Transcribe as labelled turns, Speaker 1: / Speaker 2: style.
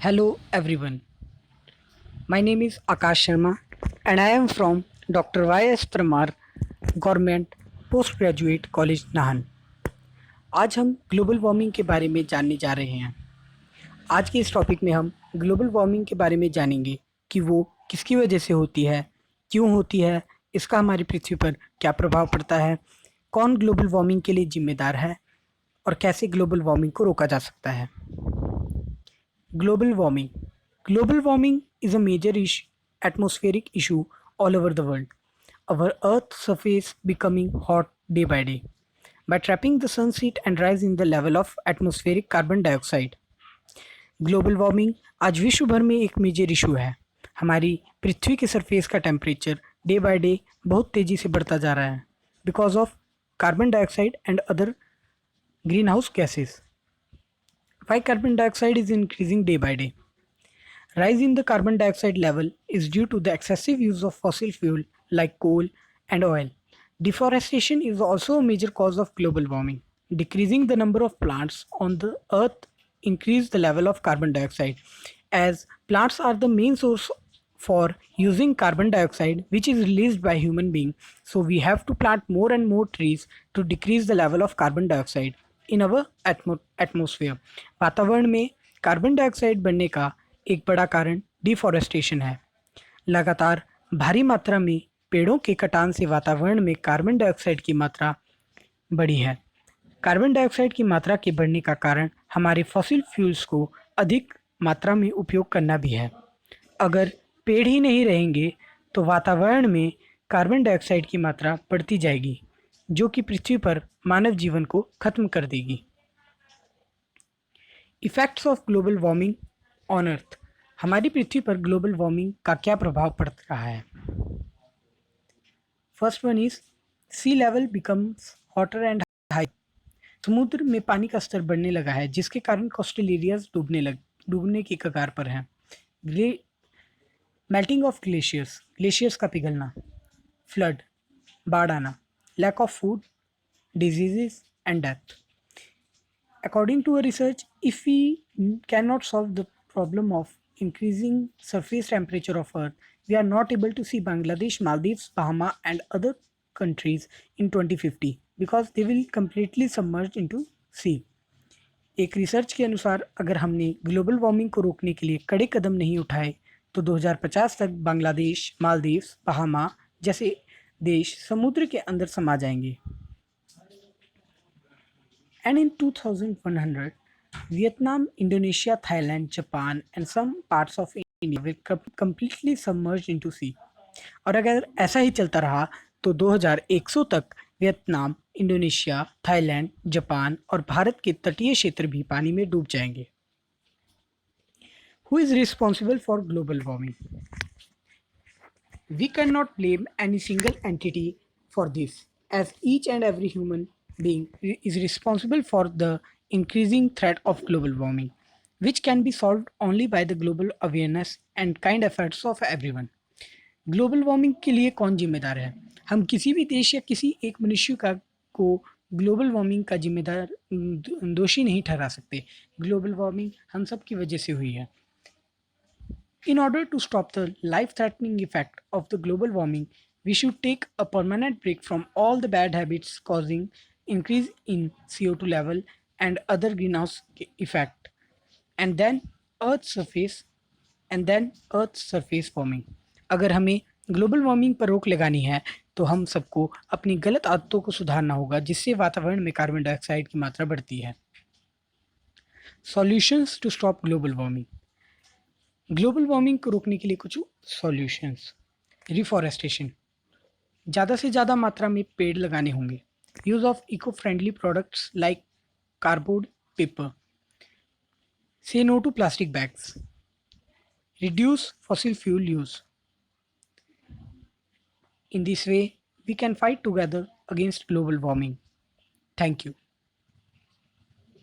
Speaker 1: Hello everyone, my name is Akash Sharma and I am from Dr. Y.S. Parmar Government Postgraduate College Nahan. आज हम global warming के बारे में जानने जा रहे हैं। आज के इस टॉपिक में हम ग्लोबल वार्मिंग के बारे में जानेंगे कि वो किसकी वजह से होती है, क्यों होती है, इसका हमारी पृथ्वी पर क्या प्रभाव पड़ता है, कौन ग्लोबल वार्मिंग के लिए जिम्मेदार है और कैसे ग्लोबल वार्मिंग को रोका जा सकता है। Global warming. Global warming is a major atmospheric issue all over the world. Our Earth's surface becoming hot day by day by trapping the sun's heat and rise in the level of atmospheric carbon dioxide. Global warming आज विश्व भर में एक major issue है। हमारी पृथ्वी के surface का temperature day by day बहुत तेज़ी से बढ़ता जा रहा है because of carbon dioxide and other green house gases. Why carbon dioxide is increasing day by day? Rise in the carbon dioxide level is due to the excessive use of fossil fuel like coal and oil. Deforestation is also a major cause of global warming. Decreasing the number of plants on the earth increase the level of carbon dioxide, as plants are the main source for using carbon dioxide which is released by human being. So we have to plant more and more trees to decrease the level of carbon dioxide in our atmosphere. वातावरण में carbon dioxide बढ़ने का एक बड़ा कारण deforestation है। लगातार भारी मात्रा में पेड़ों के कटान से वातावरण में कार्बन डाइऑक्साइड की मात्रा बढ़ी है। कार्बन डाइऑक्साइड की मात्रा के बढ़ने का कारण हमारे फॉसिल फ्यूल्स को अधिक मात्रा में उपयोग करना भी है। अगर पेड़ ही नहीं रहेंगे तो वातावरण में कार्बन डाइऑक्साइड की मात्रा बढ़ती जाएगी, जो कि पृथ्वी पर मानव जीवन को खत्म कर देगी। Effects of global warming on earth. हमारी पृथ्वी पर ग्लोबल वार्मिंग का क्या प्रभाव पड़ रहा है? First one is sea level becomes hotter and high. समुद्र में पानी का स्तर बढ़ने लगा है, जिसके कारण कोस्टल एरियाज डूबने की कगार पर हैं। मेल्टिंग ऑफ ग्लेशियर्स का पिघलना, फ्लड, बाढ़ आना, lack of food, diseases and death. According to a research, if we cannot solve the problem of increasing surface temperature of Earth, we are not able to see Bangladesh, Maldives, Bahamas and other countries in 2050 because they will completely submerged into sea. एक research के अनुसार अगर हमने global warming को रोकने के लिए कड़े कदम नहीं उठाए तो 2050 तक बांग्लादेश, मालदीव्स, बहामा जैसे देश समुद्र के अंदर समा जाएंगे। And in 2100 Vietnam, Indonesia, Thailand, Japan and some parts of India will completely submerge into sea. और अगर ऐसा ही चलता रहा तो 2100 तक वियतनाम, इंडोनेशिया, थाईलैंड, जापान और भारत के तटीय क्षेत्र भी पानी में डूब जाएंगे। Who is responsible for global warming? We cannot blame any single entity for this, as each and every human being is responsible for the increasing threat of global warming, which can be solved only by the global awareness and kind efforts of everyone. Global warming के लिए कौन जिम्मेदार है? हम किसी भी देश या किसी एक मनुष्य को ग्लोबल वार्मिंग का जिम्मेदार दोषी नहीं ठहरा सकते। ग्लोबल वार्मिंग हम सब की वजह से हुई है। In order to stop the life-threatening effect of the global warming, we should take a permanent break from all the bad habits causing increase in CO2 level and other greenhouse effect, and then Earth's surface warming. अगर हमें global warming पर रोक लगानी है तो हम सबको अपनी गलत आदतों को सुधारना होगा, जिससे वातावरण में कार्बन डाइऑक्साइड की मात्रा बढ़ती है। Solutions to stop global warming. Global warming को रोकने के लिए कुछ सॉल्यूशंस। रिफॉरेस्टेशन, ज़्यादा से ज़्यादा मात्रा में पेड़ लगाने होंगे। Use of eco friendly products like cardboard, paper. Say no to plastic bags. Reduce fossil fuel use. In this way we can fight together against global warming. Thank you.